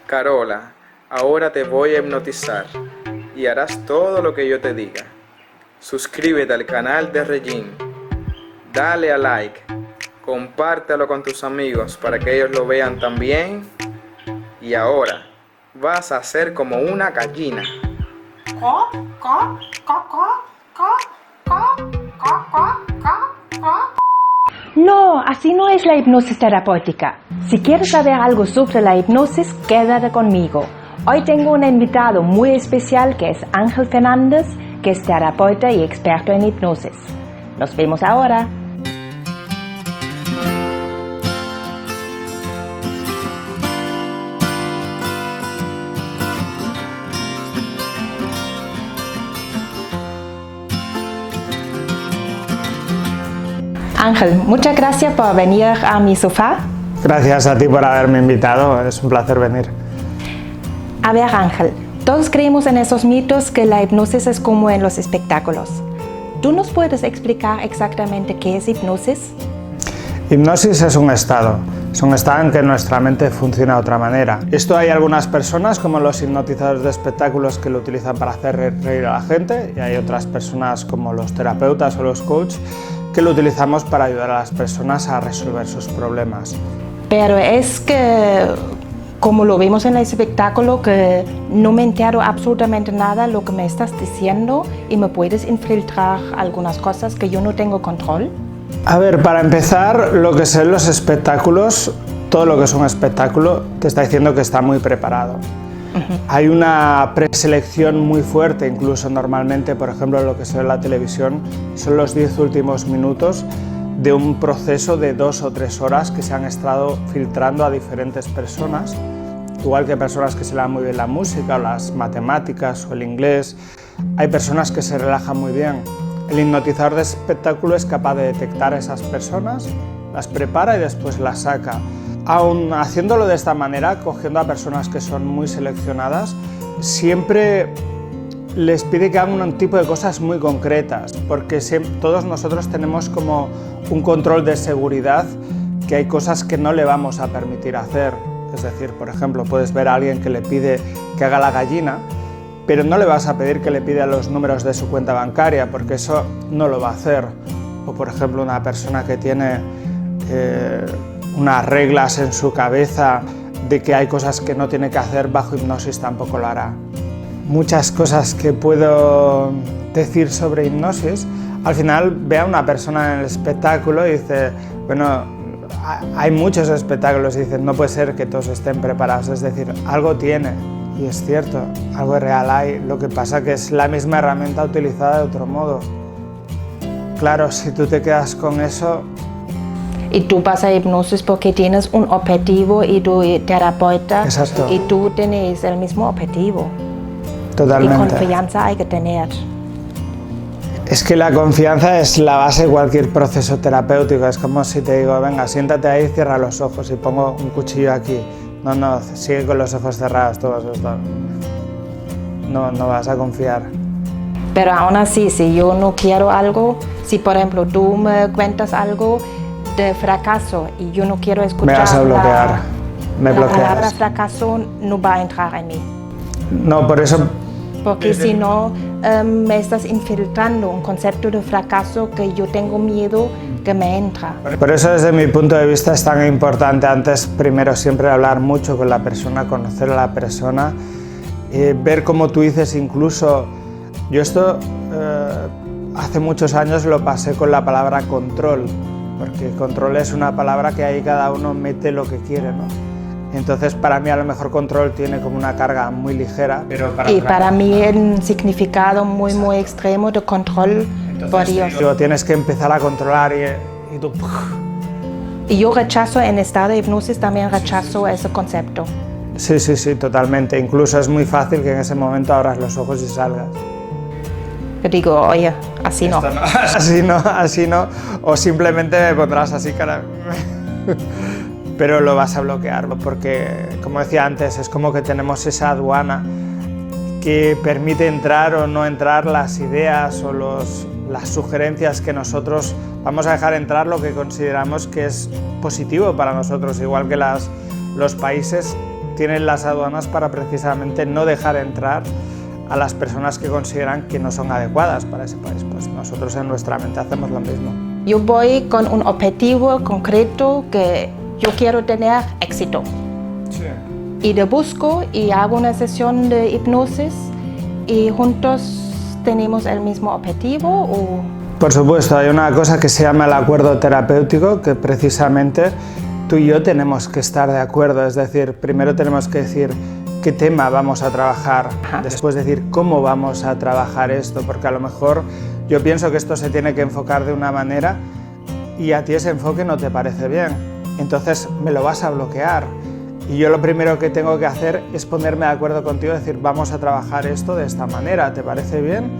Carola, ahora te voy a hipnotizar y harás todo lo que yo te diga. Suscríbete al canal de Regine, dale a like, compártelo con tus amigos para que ellos lo vean también. Y ahora vas a ser como una gallina. No, así no es la hipnosis terapéutica. Si quieres saber algo sobre la hipnosis, quédate conmigo. Hoy tengo un invitado muy especial que es Ángel Fernández, que es terapeuta y experto en hipnosis. Nos vemos ahora. Ángel, muchas gracias por venir a mi sofá. Gracias a ti por haberme invitado, es un placer venir. A ver, Ángel, todos creemos en esos mitos que la hipnosis es como en los espectáculos. ¿Tú nos puedes explicar exactamente qué es hipnosis? Hipnosis es un estado en que nuestra mente funciona de otra manera. Esto hay algunas personas, como los hipnotizadores de espectáculos, que lo utilizan para hacer reír a la gente, y hay otras personas, como los terapeutas o los coaches, que lo utilizamos para ayudar a las personas a resolver sus problemas. Pero es que, como lo vemos en el espectáculo, que no me entero absolutamente nada de lo que me estás diciendo y me puedes infiltrar algunas cosas que yo no tengo control. A ver, para empezar, lo que son los espectáculos, todo lo que es un espectáculo, te está diciendo que está muy preparado. Hay una preselección muy fuerte, incluso normalmente, por ejemplo, lo que se ve en la televisión, son los 10 últimos minutos de un proceso de 2 o 3 horas que se han estado filtrando a diferentes personas, igual que personas que se le dan muy bien la música, o las matemáticas, o el inglés. Hay personas que se relajan muy bien. El hipnotizador de espectáculo es capaz de detectar a esas personas, las prepara y después las saca. Aun haciéndolo de esta manera, cogiendo a personas que son muy seleccionadas, siempre les pide que hagan un tipo de cosas muy concretas, porque todos nosotros tenemos como un control de seguridad, que hay cosas que no le vamos a permitir hacer. Es decir, por ejemplo, puedes ver a alguien que le pide que haga la gallina, pero no le vas a pedir que le pida los números de su cuenta bancaria, porque eso no lo va a hacer. O por ejemplo, una persona que tiene unas reglas en su cabeza de que hay cosas que no tiene que hacer, bajo hipnosis tampoco lo hará. Muchas cosas que puedo decir sobre hipnosis, al final ve a una persona en el espectáculo y dice, bueno, hay muchos espectáculos y dicen, no puede ser que todos estén preparados, es decir, algo tiene, y es cierto, algo real hay, lo que pasa que es la misma herramienta utilizada de otro modo. Claro, si tú te quedas con eso... Y tú vas a hipnosis porque tienes un objetivo y tu terapeuta. Exacto. Y tú tienes el mismo objetivo. Totalmente. Y confianza hay que tener. Es que la confianza es la base de cualquier proceso terapéutico. Es como si te digo, venga, siéntate ahí, cierra los ojos y pongo un cuchillo aquí. No, sigue con los ojos cerrados, tú vas a estar. No vas a confiar. Pero aún así, si yo no quiero algo, si por ejemplo tú me cuentas algo de fracaso y yo no quiero escuchar, me vas a bloquear. Me bloqueas. La palabra fracaso no va a entrar en mí. No, por eso... Porque si no, me estás infiltrando un concepto de fracaso que yo tengo miedo que me entra. Por eso, desde mi punto de vista, es tan importante antes, primero, siempre hablar mucho con la persona, conocer a la persona, ver como tú dices, incluso... Yo esto hace muchos años lo pasé con la palabra control, porque control es una palabra que ahí cada uno mete lo que quiere, ¿no? Entonces, para mí, a lo mejor control tiene como una carga muy ligera, pero para mí el significado muy extremo de control. Entonces, por Dios. Digo, tienes que empezar a controlar y tú... Y yo rechazo, en estado de hipnosis también rechazo ese concepto. Sí, totalmente. Incluso es muy fácil que en ese momento abras los ojos y salgas. Yo digo, oye, así no. Así no. O simplemente me pondrás así cara... Pero lo vas a bloquear, porque, como decía antes, es como que tenemos esa aduana que permite entrar o no entrar las ideas o las sugerencias que nosotros vamos a dejar entrar, lo que consideramos que es positivo para nosotros, igual que los países tienen las aduanas para precisamente no dejar entrar a las personas que consideran que no son adecuadas para ese país. Pues nosotros en nuestra mente hacemos lo mismo. Yo voy con un objetivo concreto que yo quiero tener éxito. Sí. Y lo busco y hago una sesión de hipnosis y juntos tenemos el mismo objetivo. ¿O? Por supuesto, hay una cosa que se llama el acuerdo terapéutico, que precisamente tú y yo tenemos que estar de acuerdo. Es decir, primero tenemos que decir qué tema vamos a trabajar, después decir cómo vamos a trabajar esto, porque a lo mejor yo pienso que esto se tiene que enfocar de una manera y a ti ese enfoque no te parece bien, entonces me lo vas a bloquear y yo lo primero que tengo que hacer es ponerme de acuerdo contigo y decir vamos a trabajar esto de esta manera, ¿te parece bien?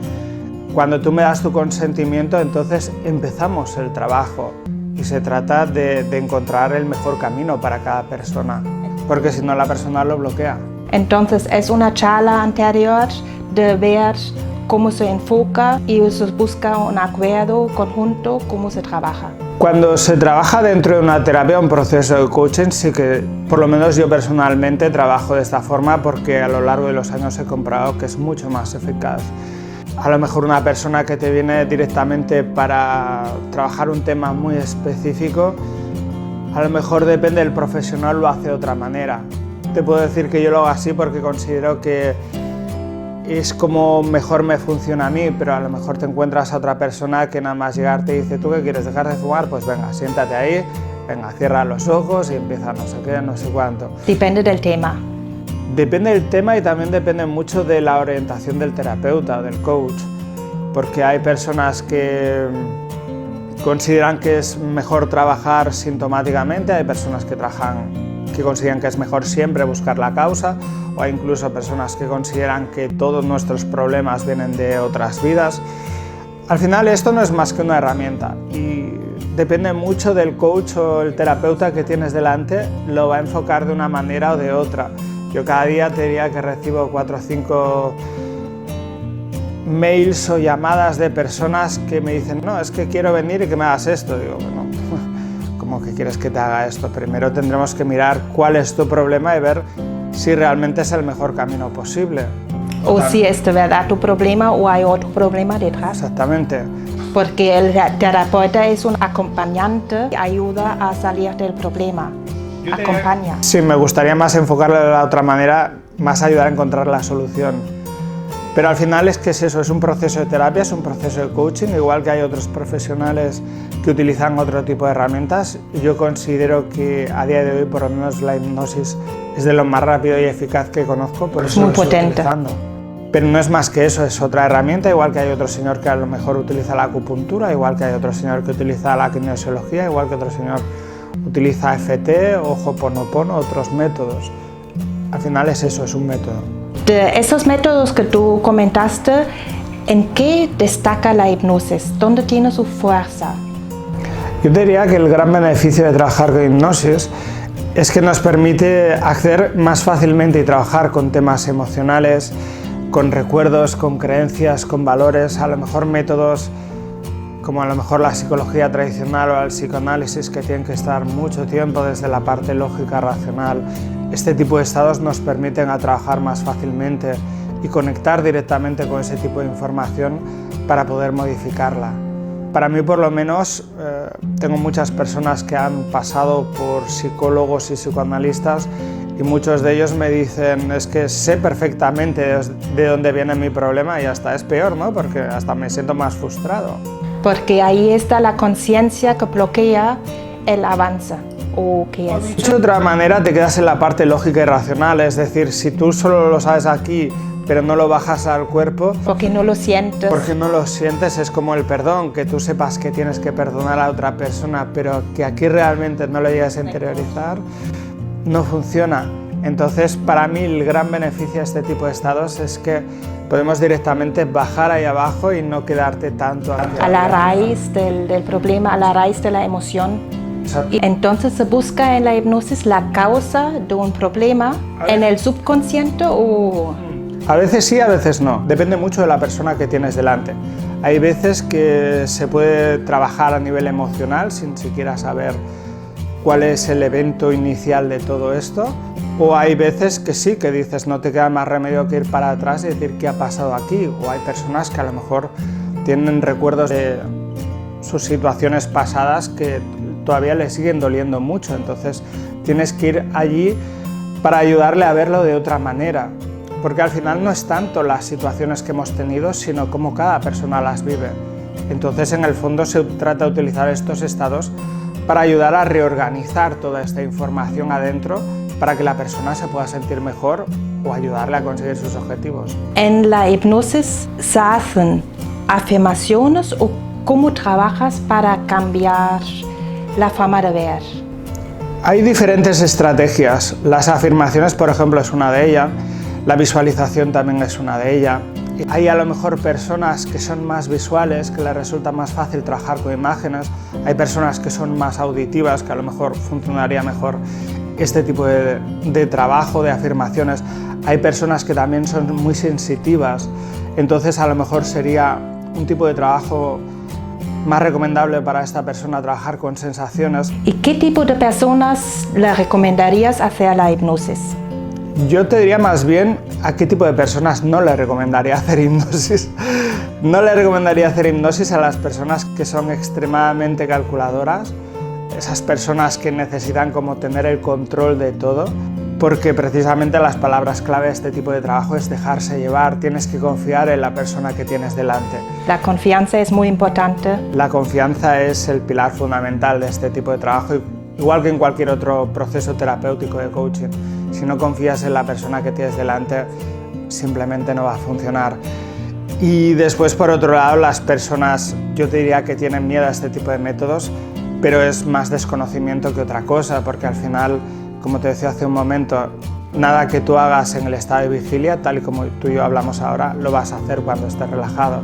Cuando tú me das tu consentimiento, entonces empezamos el trabajo y se trata de encontrar el mejor camino para cada persona, porque si no la persona lo bloquea. Entonces es una charla anterior de ver cómo se enfoca y se busca un acuerdo conjunto, cómo se trabaja. Cuando se trabaja dentro de una terapia, un proceso de coaching, sí que por lo menos yo personalmente trabajo de esta forma porque a lo largo de los años he comprobado que es mucho más eficaz. A lo mejor una persona que te viene directamente para trabajar un tema muy específico, a lo mejor depende del profesional, lo hace de otra manera. Te puedo decir que yo lo hago así porque considero que es como mejor me funciona a mí, pero a lo mejor te encuentras a otra persona que nada más llegar te dice ¿tú qué quieres, dejar de fumar? Pues venga, siéntate ahí, venga, cierra los ojos y empieza no sé qué, no sé cuánto. Depende del tema. Depende del tema y también depende mucho de la orientación del terapeuta o del coach, porque hay personas que consideran que es mejor trabajar sintomáticamente, hay personas que consideran que es mejor siempre buscar la causa, o hay incluso personas que consideran que todos nuestros problemas vienen de otras vidas. Al final esto no es más que una herramienta y depende mucho del coach o el terapeuta que tienes delante, lo va a enfocar de una manera o de otra. Yo cada día te diría que recibo 4 o 5 mails o llamadas de personas que me dicen no, es que quiero venir y que me hagas esto. Digo, bueno, ¿cómo que quieres que te haga esto? Primero tendremos que mirar cuál es tu problema y ver si realmente es el mejor camino posible. O si es de verdad tu problema o hay otro problema detrás. Exactamente. Porque el terapeuta es un acompañante, ayuda a salir del problema. Acompaña. Sí, me gustaría más enfocarlo de la otra manera, más ayudar a encontrar la solución. Pero al final es que es eso, es un proceso de terapia, es un proceso de coaching, igual que hay otros profesionales que utilizan otro tipo de herramientas. Yo considero que a día de hoy, por lo menos, la hipnosis es de lo más rápido y eficaz que conozco, por eso muy lo estoy potente. utilizando. Pero no es más que eso, es otra herramienta, igual que hay otro señor que a lo mejor utiliza la acupuntura, igual que hay otro señor que utiliza la kinesiología, igual que otro señor utiliza FT o Ho'oponopono, otros métodos. Al final es eso, es un método. De esos métodos que tú comentaste, ¿en qué destaca la hipnosis? ¿Dónde tiene su fuerza? Yo diría que el gran beneficio de trabajar con hipnosis es que nos permite acceder más fácilmente y trabajar con temas emocionales, con recuerdos, con creencias, con valores, a lo mejor métodos como a lo mejor la psicología tradicional o el psicoanálisis que tienen que estar mucho tiempo desde la parte lógica, racional. Este tipo de estados nos permiten a trabajar más fácilmente y conectar directamente con ese tipo de información para poder modificarla. Para mí, por lo menos, tengo muchas personas que han pasado por psicólogos y psicoanalistas y muchos de ellos me dicen es que sé perfectamente de dónde viene mi problema y hasta es peor, ¿no? Porque hasta me siento más frustrado. Porque ahí está la conciencia que bloquea el avance. ¿O qué es? Dicho de otra manera, te quedas en la parte lógica y racional, es decir, si tú solo lo sabes aquí, pero no lo bajas al cuerpo... Porque no lo sientes. Porque no lo sientes, es como el perdón, que tú sepas que tienes que perdonar a otra persona, pero que aquí realmente no lo llegas a interiorizar, no funciona. Entonces, para mí, el gran beneficio de este tipo de estados es que podemos directamente bajar ahí abajo y no quedarte tanto... A la raíz del problema, a la raíz de la emoción. Exacto. Y entonces se busca en la hipnosis la causa de un problema en el subconsciente o... A veces sí, a veces no. Depende mucho de la persona que tienes delante. Hay veces que se puede trabajar a nivel emocional sin siquiera saber cuál es el evento inicial de todo esto. O hay veces que sí, que dices, no te queda más remedio que ir para atrás y decir qué ha pasado aquí. O hay personas que a lo mejor tienen recuerdos de sus situaciones pasadas que todavía le siguen doliendo mucho. Entonces tienes que ir allí para ayudarle a verlo de otra manera. Porque al final no es tanto las situaciones que hemos tenido, sino cómo cada persona las vive. Entonces, en el fondo, se trata de utilizar estos estados para ayudar a reorganizar toda esta información adentro para que la persona se pueda sentir mejor o ayudarle a conseguir sus objetivos. ¿En la hipnosis se hacen afirmaciones o cómo trabajas para cambiar la forma de ver? Hay diferentes estrategias. Las afirmaciones, por ejemplo, es una de ellas. La visualización también es una de ellas. Hay a lo mejor personas que son más visuales, que les resulta más fácil trabajar con imágenes. Hay personas que son más auditivas, que a lo mejor funcionaría mejor este tipo de trabajo, de afirmaciones. Hay personas que también son muy sensitivas, entonces a lo mejor sería un tipo de trabajo más recomendable para esta persona, trabajar con sensaciones. ¿Y qué tipo de personas le recomendarías hacer la hipnosis? Yo te diría más bien a qué tipo de personas no le recomendaría hacer hipnosis. No le recomendaría hacer hipnosis a las personas que son extremadamente calculadoras, esas personas que necesitan como tener el control de todo, porque precisamente las palabras clave de este tipo de trabajo es dejarse llevar, tienes que confiar en la persona que tienes delante. La confianza es muy importante. La confianza es el pilar fundamental de este tipo de trabajo, igual que en cualquier otro proceso terapéutico de coaching. Si no confías en la persona que tienes delante, simplemente no va a funcionar. Y después, por otro lado, las personas, yo te diría que tienen miedo a este tipo de métodos, pero es más desconocimiento que otra cosa, porque al final, como te decía hace un momento, nada que tú hagas en el estado de vigilia, tal y como tú y yo hablamos ahora, lo vas a hacer cuando estés relajado.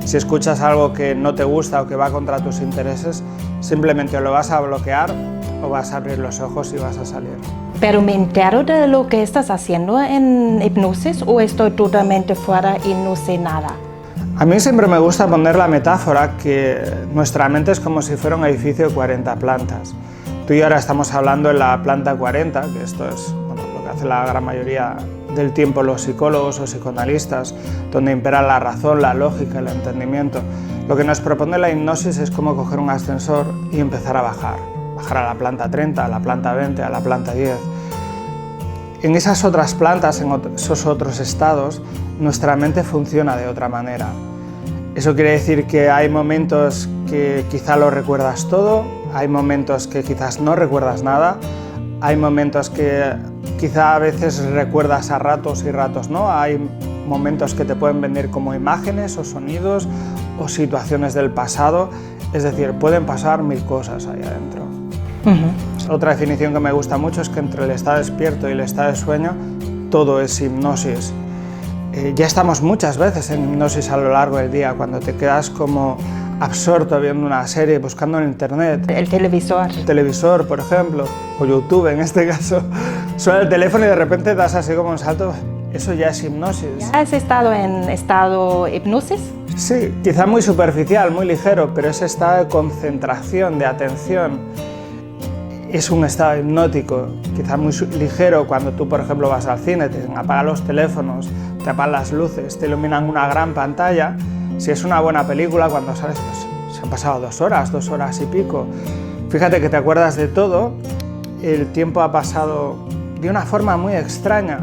Si escuchas algo que no te gusta o que va contra tus intereses, simplemente lo vas a bloquear o vas a abrir los ojos y vas a salir. ¿Pero me entero de lo que estás haciendo en hipnosis o estoy totalmente fuera y no sé nada? A mí siempre me gusta poner la metáfora que nuestra mente es como si fuera un edificio de 40 plantas. Tú y ahora estamos hablando en la planta 40, que esto es lo que hace la gran mayoría del tiempo los psicólogos o psicoanalistas, donde impera la razón, la lógica, el entendimiento. Lo que nos propone la hipnosis es como coger un ascensor y empezar a bajar. Bajar a la planta 30, a la planta 20, a la planta 10. En esas otras plantas, en esos otros estados, nuestra mente funciona de otra manera. Eso quiere decir que hay momentos que quizá lo recuerdas todo, hay momentos que quizás no recuerdas nada, hay momentos que quizá a veces recuerdas a ratos y ratos no, hay momentos que te pueden venir como imágenes o sonidos o situaciones del pasado, es decir, pueden pasar mil cosas ahí adentro. Otra definición que me gusta mucho es que entre el estado despierto y el estado de sueño todo es hipnosis. Ya estamos muchas veces en hipnosis a lo largo del día, cuando te quedas como absorto viendo una serie, buscando en internet. El televisor. El televisor, por ejemplo, o YouTube en este caso. Suena el teléfono y de repente das así como un salto. Eso ya es hipnosis. ¿Ya has estado en estado hipnosis? Sí, quizá muy superficial, muy ligero, pero ese estado de concentración, de atención, es un estado hipnótico, quizá muy ligero cuando tú, por ejemplo, vas al cine, te apagan los teléfonos, te apagan las luces, te iluminan una gran pantalla. Si es una buena película, cuando sales, pues, se han pasado 2 horas y pico. Fíjate que te acuerdas de todo, el tiempo ha pasado de una forma muy extraña,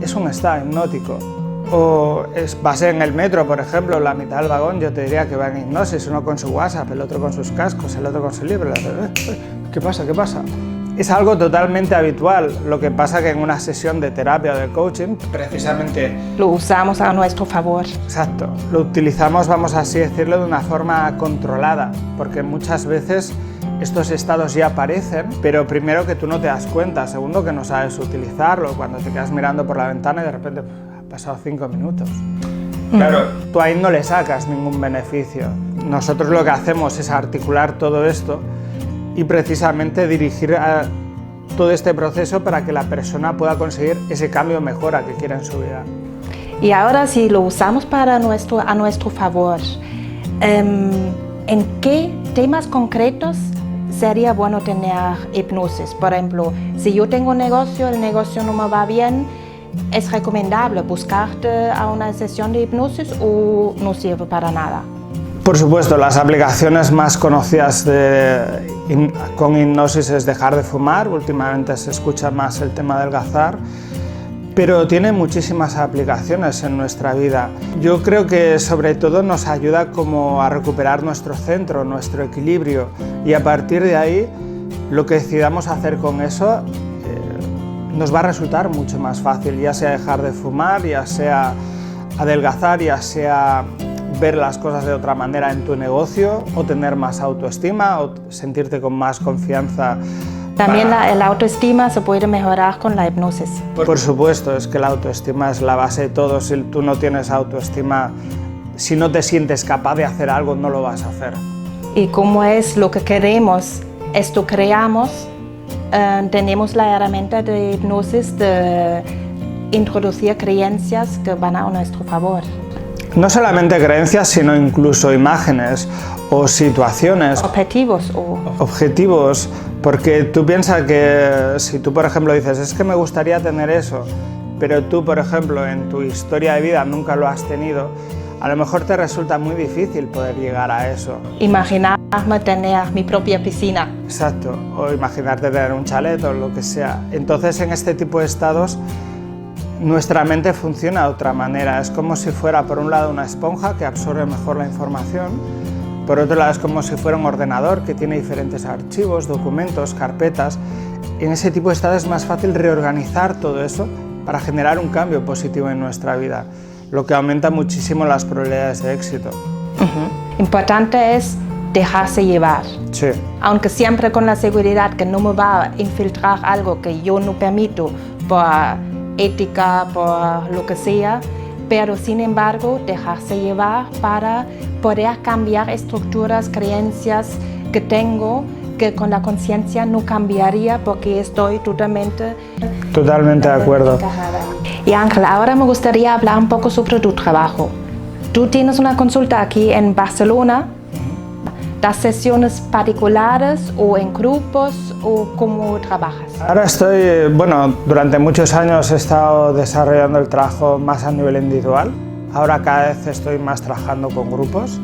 es un estado hipnótico. O vas en el metro, por ejemplo, la mitad del vagón, yo te diría que va en hipnosis, uno con su WhatsApp, el otro con sus cascos, el otro con su libro. ¿Qué pasa? ¿Qué pasa? Es algo totalmente habitual, lo que pasa que en una sesión de terapia o de coaching, precisamente... Lo usamos a nuestro favor. Exacto, lo utilizamos, vamos así decirlo, de una forma controlada, porque muchas veces estos estados ya aparecen, pero primero que tú no te das cuenta, segundo que no sabes utilizarlo, cuando te quedas mirando por la ventana y de repente ha pasado 5 minutos. Claro, tú ahí no le sacas ningún beneficio. Nosotros lo que hacemos es articular todo esto y precisamente dirigir a todo este proceso para que la persona pueda conseguir ese cambio mejora que quiere en su vida. Y ahora si lo usamos a nuestro favor, ¿en qué temas concretos sería bueno tener hipnosis. Por ejemplo, si yo tengo un negocio, el negocio no me va bien, ¿es recomendable buscarte a una sesión de hipnosis o no sirve para nada? Por supuesto, las aplicaciones más conocidas con hipnosis es dejar de fumar. Últimamente se escucha más el tema del adelgazar, pero tiene muchísimas aplicaciones en nuestra vida. Yo creo que sobre todo nos ayuda como a recuperar nuestro centro, nuestro equilibrio, y a partir de ahí lo que decidamos hacer con eso nos va a resultar mucho más fácil, ya sea dejar de fumar, ya sea adelgazar, ya sea ver las cosas de otra manera en tu negocio, o tener más autoestima, o sentirte con más confianza. También la autoestima se puede mejorar con la hipnosis. Por supuesto, es que la autoestima es la base de todo. Si tú no tienes autoestima, si no te sientes capaz de hacer algo, no lo vas a hacer. Y como es lo que queremos, esto creamos, tenemos la herramienta de hipnosis de introducir creencias que van a nuestro favor. No solamente creencias, sino incluso imágenes o situaciones. Objetivos, porque tú piensas que si tú, por ejemplo, dices, es que me gustaría tener eso, pero tú, por ejemplo, en tu historia de vida nunca lo has tenido, a lo mejor te resulta muy difícil poder llegar a eso. Imaginarme tener mi propia piscina. Exacto, o imaginarte tener un chalet o lo que sea. Entonces, en este tipo de estados, nuestra mente funciona de otra manera. Es como si fuera, por un lado, una esponja que absorbe mejor la información, por otro lado es como si fuera un ordenador que tiene diferentes archivos, documentos, carpetas. En ese tipo de estado es más fácil reorganizar todo eso para generar un cambio positivo en nuestra vida, lo que aumenta muchísimo las probabilidades de éxito. Importante es dejarse llevar. Sí. Aunque siempre con la seguridad que no me va a infiltrar algo que yo no permito por ética, por lo que sea, pero sin embargo dejarse llevar para poder cambiar estructuras, creencias que tengo, que con la conciencia no cambiaría porque estoy totalmente de acuerdo. encajada. Y Ángel, ahora me gustaría hablar un poco sobre tu trabajo. Tú tienes una consulta aquí en Barcelona. ¿Das sesiones particulares o en grupos o cómo trabajas? Ahora durante muchos años he estado desarrollando el trabajo más a nivel individual. Ahora cada vez estoy más trabajando con grupos.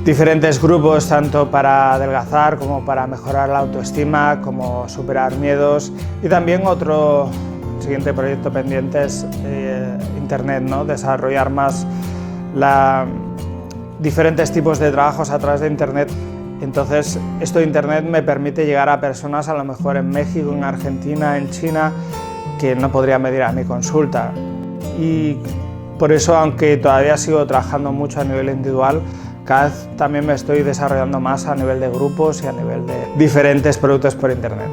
Diferentes grupos, tanto para adelgazar como para mejorar la autoestima, como superar miedos. Y también otro siguiente proyecto pendiente es Internet, ¿no? Desarrollar más diferentes tipos de trabajos a través de Internet. Entonces, esto de Internet me permite llegar a personas a lo mejor en México, en Argentina, en China, que no podrían venir a mi consulta. Y por eso, aunque todavía sigo trabajando mucho a nivel individual, cada vez también me estoy desarrollando más a nivel de grupos y a nivel de diferentes productos por Internet.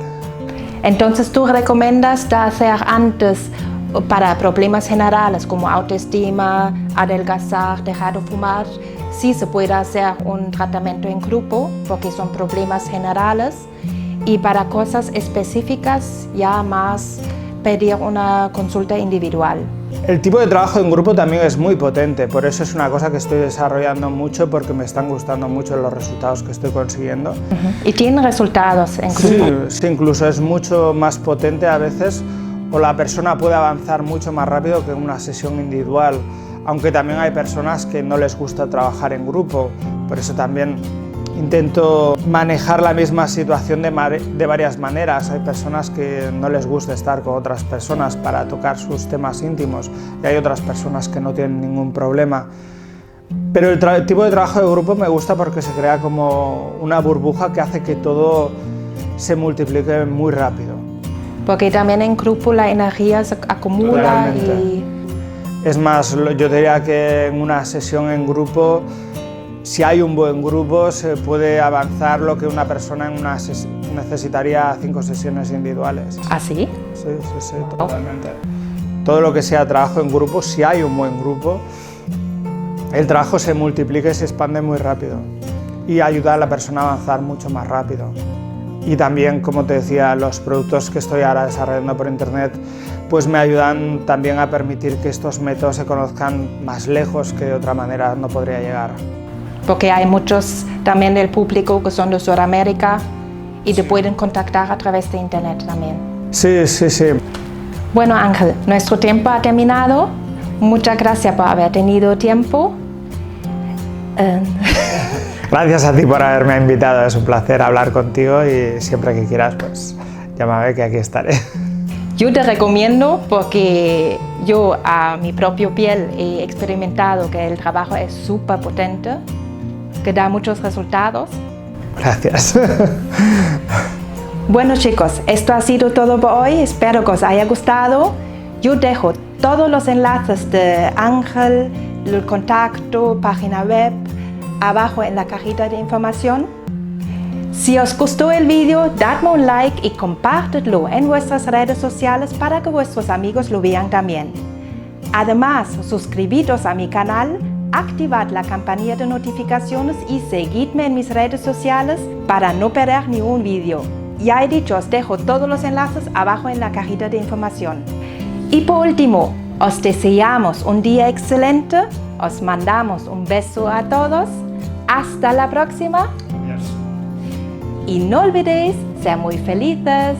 Entonces, ¿tú recomiendas de hacer antes para problemas generales como autoestima, adelgazar, dejar de fumar? Sí se puede hacer un tratamiento en grupo porque son problemas generales, y para cosas específicas ya más pedir una consulta individual. El tipo de trabajo en grupo también es muy potente, por eso es una cosa que estoy desarrollando mucho porque me están gustando mucho los resultados que estoy consiguiendo. ¿Y tiene resultados en grupo? Sí, incluso es mucho más potente a veces, o la persona puede avanzar mucho más rápido que en una sesión individual. Aunque también hay personas que no les gusta trabajar en grupo, por eso también intento manejar la misma situación de varias maneras. Hay personas que no les gusta estar con otras personas para tocar sus temas íntimos, y hay otras personas que no tienen ningún problema. Pero el tipo de trabajo de grupo me gusta porque se crea como una burbuja que hace que todo se multiplique muy rápido. Porque también en grupo la energía se acumula. Totalmente. Es más, yo diría que en una sesión en grupo, si hay un buen grupo, se puede avanzar lo que una persona necesitaría 5 sesiones individuales. ¿Ah, sí? Sí, totalmente. Todo lo que sea trabajo en grupo, si hay un buen grupo, el trabajo se multiplica y se expande muy rápido y ayuda a la persona a avanzar mucho más rápido. Y también, como te decía, los productos que estoy ahora desarrollando por Internet pues me ayudan también a permitir que estos métodos se conozcan más lejos, que de otra manera no podría llegar. Porque hay muchos también del público que son de Sudamérica y te pueden contactar a través de internet también. Sí, sí, sí. Bueno, Ángel, nuestro tiempo ha terminado. Muchas gracias por haber tenido tiempo. Gracias a ti por haberme invitado, es un placer hablar contigo y siempre que quieras, pues llámame que aquí estaré. Yo te recomiendo porque yo a mi propia piel he experimentado que el trabajo es súper potente, que da muchos resultados. Gracias. Bueno chicos, esto ha sido todo por hoy, espero que os haya gustado. Yo dejo todos los enlaces de Ángel, el contacto, página web, abajo en la cajita de información. Si os gustó el vídeo, dadme un like y compártelo en vuestras redes sociales para que vuestros amigos lo vean también. Además, suscribiros a mi canal, activad la campanilla de notificaciones y seguidme en mis redes sociales para no perder ni un vídeo. Ya he dicho, os dejo todos los enlaces abajo en la cajita de información. Y por último, os deseamos un día excelente, os mandamos un beso a todos, hasta la próxima y no olvidéis ser muy felices.